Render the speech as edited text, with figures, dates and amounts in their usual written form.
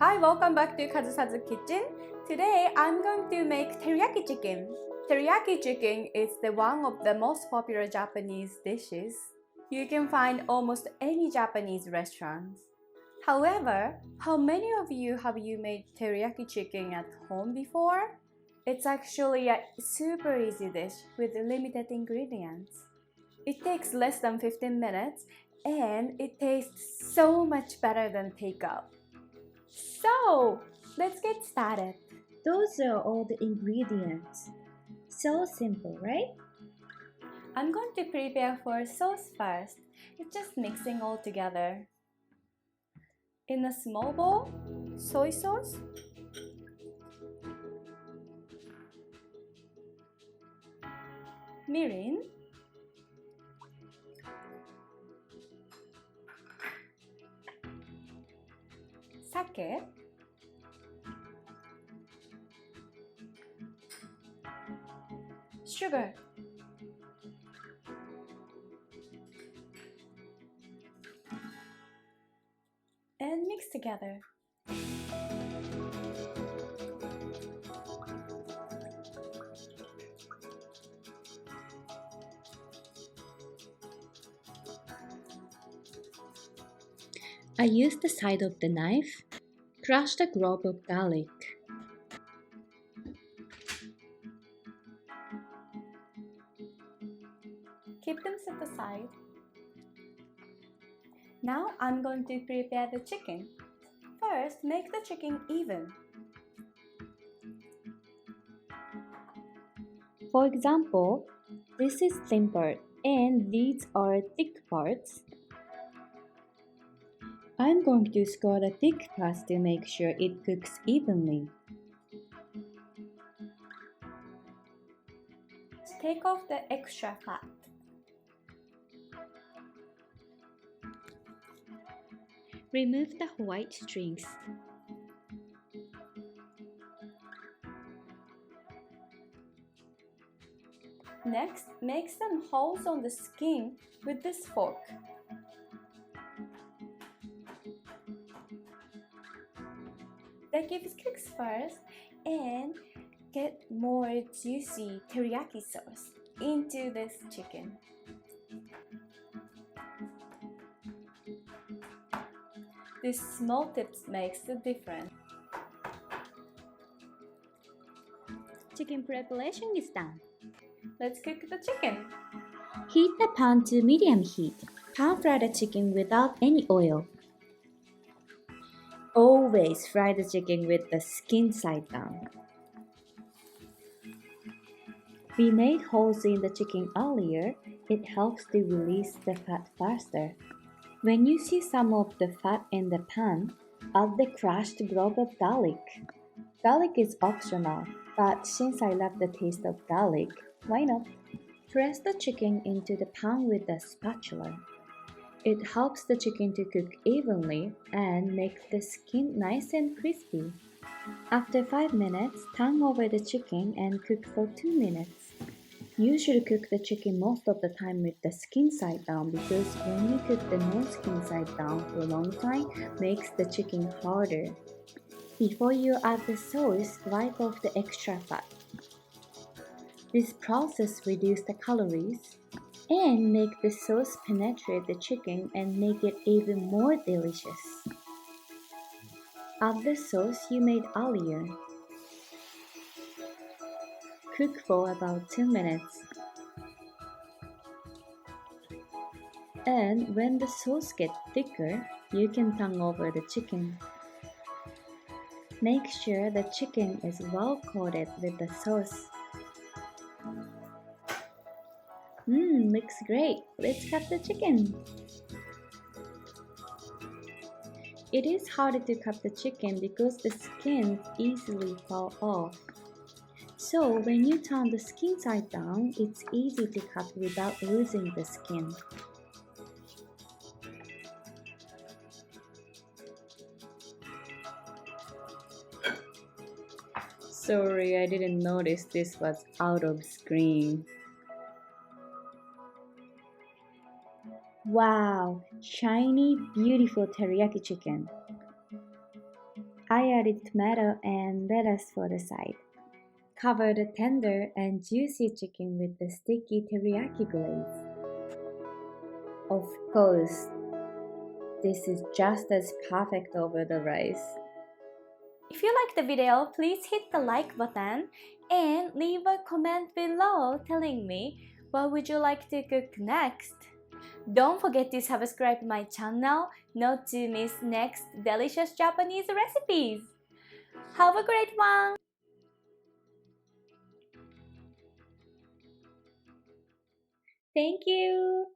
Hi, welcome back to Kazusa's kitchen. Today, I'm going to make teriyaki chicken. Teriyaki chicken is one of the most popular Japanese dishes. You can find almost any Japanese restaurants. However, how many of you have made teriyaki chicken at home before? It's actually a super easy dish with limited ingredients. It takes less than 15 minutes and it tastes so much better than takeout. So, let's get started. Those are all the ingredients. So simple, right? I'm going to prepare for sauce first. It's just mixing all together. In a small bowl, soy sauce, mirin, sake, sugar, and mix together. I use the side of the knife, crush the clove of garlic. Keep them set aside. Now I'm going to prepare the chicken. First, make the chicken even. For example, this is thin part and these are thick parts. I'm going to score the thick parts to make sure it cooks evenly. Take off the extra fat. Remove the white strings. Next, make some holes on the skin with this fork. That gives kicks first and get more juicy teriyaki sauce into this chicken. This small tips makes the difference. Chicken preparation is done. Let's cook the chicken. Heat the pan to medium heat. Pan fry the chicken without any oil. Always fry the chicken with the skin side down. We made holes in the chicken earlier. It helps to release the fat faster. When you see some of the fat in the pan, add the crushed clove of garlic. Garlic is optional, but since I love the taste of garlic, why not? Press the chicken into the pan with a spatula. It helps the chicken to cook evenly and makes the skin nice and crispy. After 5 minutes, turn over the chicken and cook for 2 minutes. You should cook the chicken most of the time with the skin side down because when you cook the no skin side down for a long time, makes the chicken harder. Before you add the sauce, wipe off the extra fat. This process reduces the calories and make the sauce penetrate the chicken and make it even more delicious. Add the sauce you made earlier. Cook for about 2 minutes. And when the sauce gets thicker, you can turn over the chicken. Make sure the chicken is well coated with the sauce. Looks great. Let's cut the chicken. It is hard to cut the chicken because the skins easily fall off. So when you turn the skin side down, it's easy to cut without losing the skin. Sorry, I didn't notice this was out of screen. Wow, shiny, beautiful teriyaki chicken. I added tomato and lettuce for the side. Cover the tender and juicy chicken with the sticky teriyaki glaze. Of course, this is just as perfect over the rice. If you like the video, please hit the like button and leave a comment below telling me what would you like to cook next. Don't forget to subscribe my channel not to miss next delicious Japanese recipes. Have a great one! Thank you!